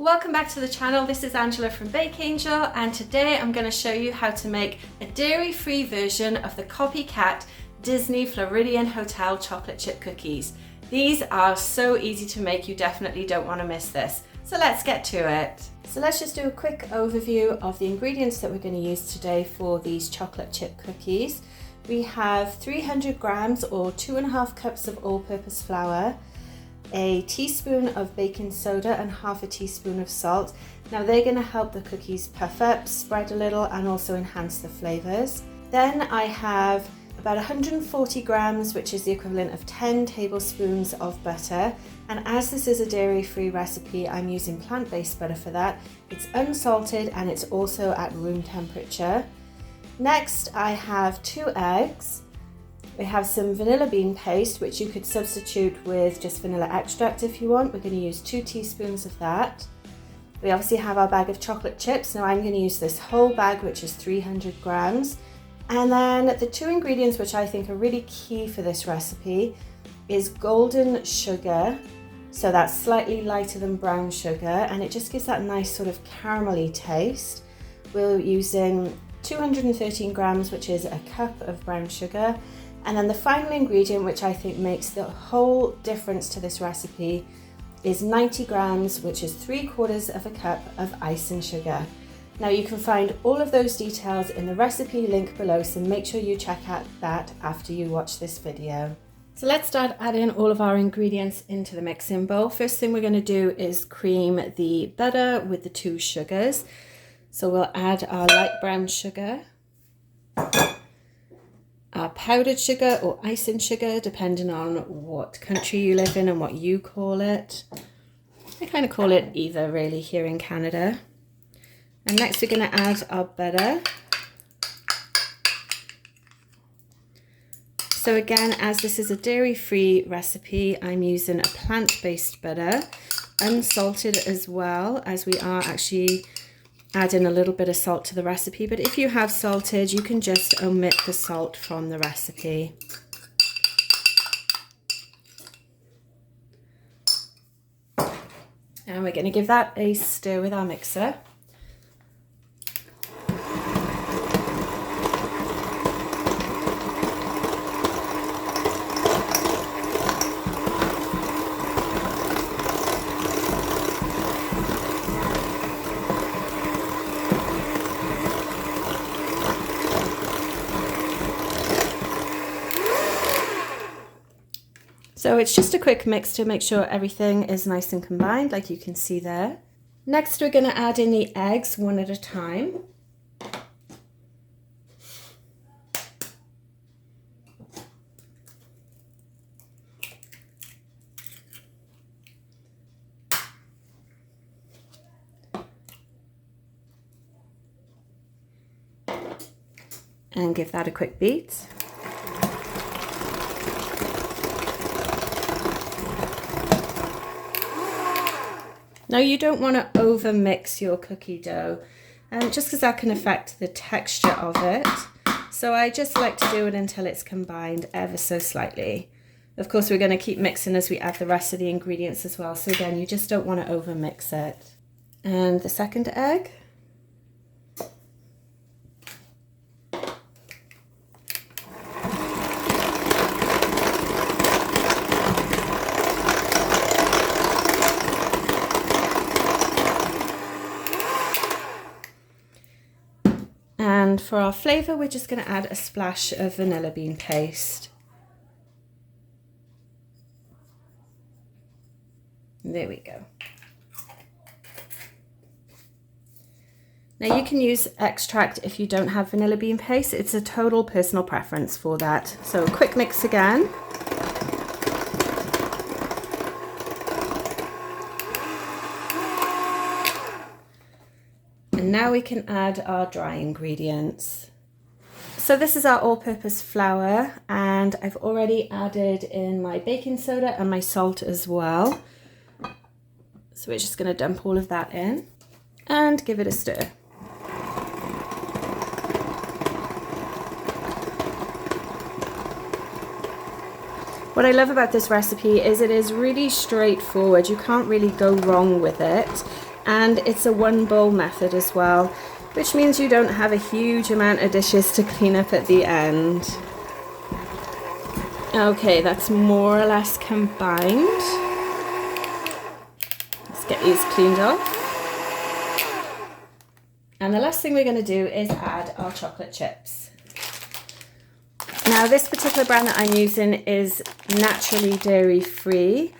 Welcome back to the channel. This is Angela from Bake Angel, and today I'm going to show you how to make a dairy-free version of the Copycat Disney Floridian Hotel chocolate chip cookies. These are so easy to make, you definitely don't want to miss this. So let's get to it. So let's just do a quick overview of the ingredients that we're going to use today for these chocolate chip cookies. We have 300 grams or 2.5 cups of all-purpose flour, a teaspoon of baking soda and half a teaspoon of salt. Now they're going to help the cookies puff up, spread a little, and also enhance the flavors. Then I have about 140 grams, which is the equivalent of 10 tablespoons of butter. And as this is a dairy-free recipe, I'm using plant-based butter for that. It's unsalted and it's also at room temperature. Next, I have 2 eggs. We have some vanilla bean paste, which you could substitute with just vanilla extract if you want. We're going to use 2 teaspoons of that. We obviously have our bag of chocolate chips. Now I'm going to use this whole bag, which is 300 grams. And then the 2 ingredients which I think are really key for this recipe is golden sugar. So that's slightly lighter than brown sugar, and it just gives that nice sort of caramelly taste. We're using 213 grams, which is a cup of brown sugar. And then the final ingredient, which I think makes the whole difference to this recipe, is 90 grams, which is 3/4 of a cup of icing sugar. Now you can find all of those details in the recipe link below, so make sure you check out that after you watch this video. So let's start adding all of our ingredients into the mixing bowl. First thing we're going to do is cream the butter with the 2 sugars. So we'll add our light brown sugar, our powdered sugar or icing sugar, depending on what country you live in and what you call it. I kind of call it either really here in Canada. And next we're going to add our butter. So again, as this is a dairy-free recipe, I'm using a plant-based butter, unsalted as well, as we are actually adding a little bit of salt to the recipe. But if you have salted, you can just omit the salt from the recipe. And we're going to give that a stir with our mixer. So it's just a quick mix to make sure everything is nice and combined, like you can see there. Next, we're going to add in the eggs one at a time. And give that a quick beat. Now you don't want to over mix your cookie dough, just because that can affect the texture of it. So I just like to do it until it's combined ever so slightly. Of course, we're going to keep mixing as we add the rest of the ingredients as well. So again, you just don't want to over mix it. And the second egg. And for our flavour, we're just going to add a splash of vanilla bean paste. There we go. Now you can use extract if you don't have vanilla bean paste. It's a total personal preference for that. So quick mix again. And now we can add our dry ingredients. So this is our all-purpose flour, and I've already added in my baking soda and my salt as well. So we're just going to dump all of that in and give it a stir. What I love about this recipe is it is really straightforward. You can't really go wrong with it. And it's a one bowl method as well, which means you don't have a huge amount of dishes to clean up at the end. Okay, that's more or less combined. Let's get these cleaned off. And the last thing we're going to do is add our chocolate chips. Now this particular brand that I'm using is naturally dairy free.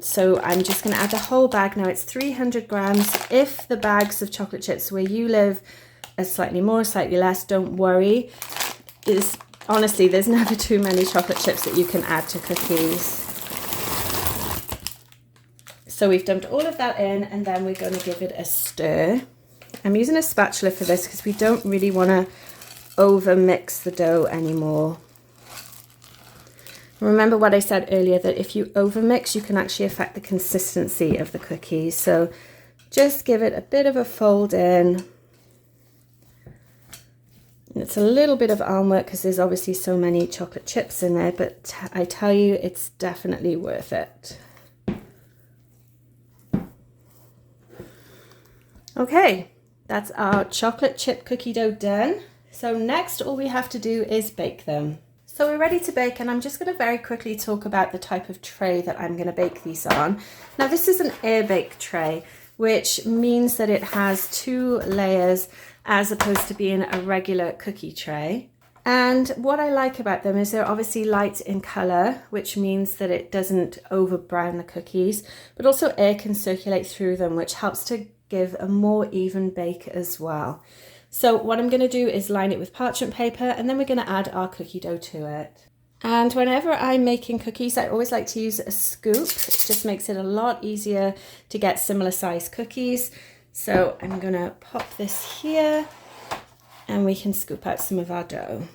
So I'm just going to add the whole bag. Now it's 300 grams. If the bags of chocolate chips where you live are slightly more, slightly less, don't worry. Honestly, there's never too many chocolate chips that you can add to cookies. So we've dumped all of that in, and then we're going to give it a stir. I'm using a spatula for this because we don't really want to over mix the dough anymore. Remember what I said earlier, that if you over mix, you can actually affect the consistency of the cookies. So just give it a bit of a fold in. It's a little bit of arm work because there's obviously so many chocolate chips in there, but I tell you, it's definitely worth it. Okay, that's our chocolate chip cookie dough done. So next, all we have to do is bake them. So we're ready to bake, and I'm just going to very quickly talk about the type of tray that I'm going to bake these on. Now this is an air bake tray, which means that it has 2 layers as opposed to being a regular cookie tray. And what I like about them is they're obviously light in color, which means that it doesn't over brown the cookies, but also air can circulate through them, which helps to give a more even bake as well. So what I'm going to do is line it with parchment paper, and then we're going to add our cookie dough to it. And whenever I'm making cookies, I always like to use a scoop. It just makes it a lot easier to get similar size cookies. So I'm going to pop this here, and we can scoop out some of our dough.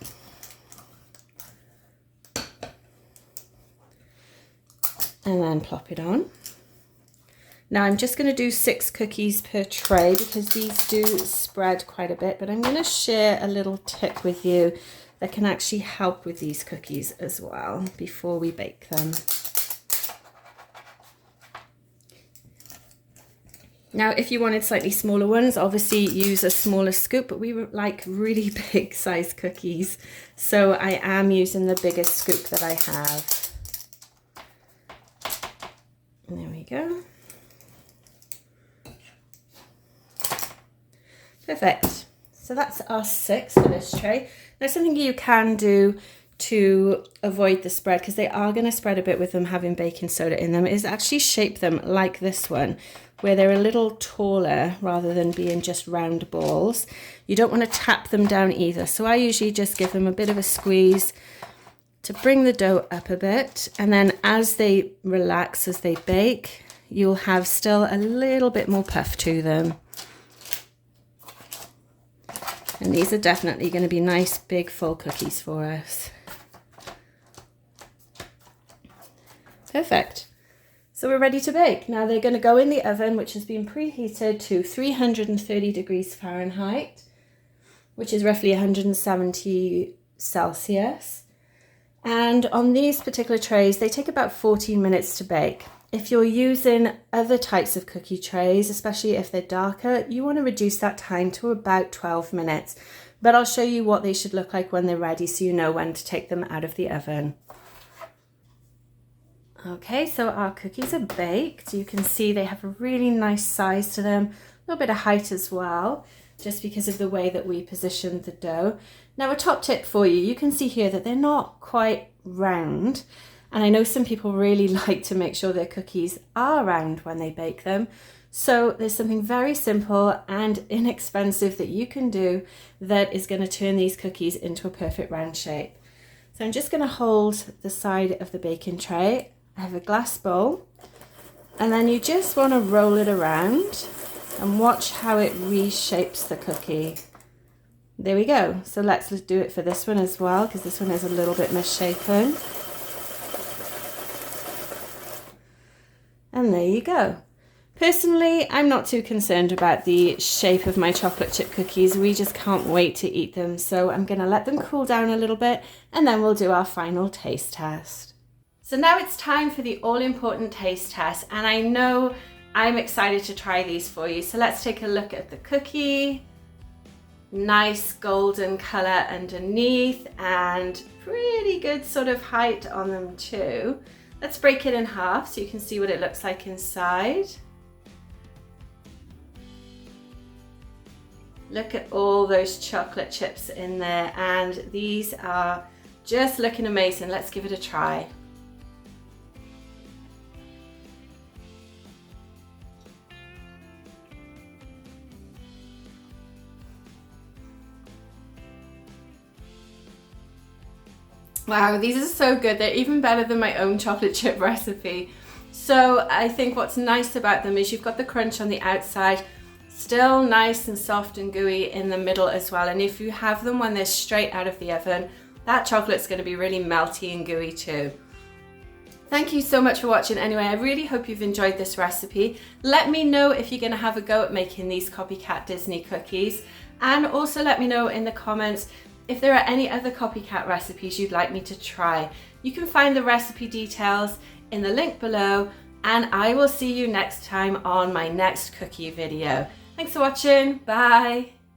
And then plop it on. Now I'm just going to do 6 cookies per tray because these do spread quite a bit, but I'm going to share a little tip with you that can actually help with these cookies as well before we bake them. Now, if you wanted slightly smaller ones, obviously use a smaller scoop, but we like really big size cookies. So I am using the biggest scoop that I have. And there we go. Perfect. So that's our 6 for this tray. Now something you can do to avoid the spread, because they are going to spread a bit with them having baking soda in them, is actually shape them like this one, where they're a little taller rather than being just round balls. You don't want to tap them down either. So I usually just give them a bit of a squeeze to bring the dough up a bit. And then as they relax, as they bake, you'll have still a little bit more puff to them. And these are definitely going to be nice, big, full cookies for us. Perfect. So we're ready to bake. Now they're going to go in the oven, which has been preheated to 330 degrees Fahrenheit, which is roughly 170 Celsius. And on these particular trays, they take about 14 minutes to bake. If you're using other types of cookie trays, especially if they're darker, you want to reduce that time to about 12 minutes. But I'll show you what they should look like when they're ready so you know when to take them out of the oven. Okay, so our cookies are baked. You can see they have a really nice size to them, a little bit of height as well, just because of the way that we positioned the dough. Now a top tip for you, you can see here that they're not quite round. And I know some people really like to make sure their cookies are round when they bake them. So there's something very simple and inexpensive that you can do that is going to turn these cookies into a perfect round shape. So I'm just going to hold the side of the baking tray. I have a glass bowl, and then you just want to roll it around and watch how it reshapes the cookie. There we go. So let's do it for this one as well, because this one is a little bit misshapen. And there you go. Personally, I'm not too concerned about the shape of my chocolate chip cookies. We just can't wait to eat them. So I'm going to let them cool down a little bit, and then we'll do our final taste test. So now it's time for the all-important taste test. And I know I'm excited to try these for you. So let's take a look at the cookie. Nice golden color underneath and pretty good sort of height on them too. Let's break it in half so you can see what it looks like inside. Look at all those chocolate chips in there, and these are just looking amazing. Let's give it a try. Wow, these are so good. They're even better than my own chocolate chip recipe. So I think what's nice about them is you've got the crunch on the outside, still nice and soft and gooey in the middle as well. And if you have them when they're straight out of the oven, that chocolate's going to be really melty and gooey too. Thank you so much for watching. Anyway, I really hope you've enjoyed this recipe. Let me know if you're going to have a go at making these Copycat Disney cookies. And also let me know in the comments if there are any other Copycat recipes you'd like me to try. You can find the recipe details in the link below, and I will see you next time on my next cookie video. Thanks for watching. Bye.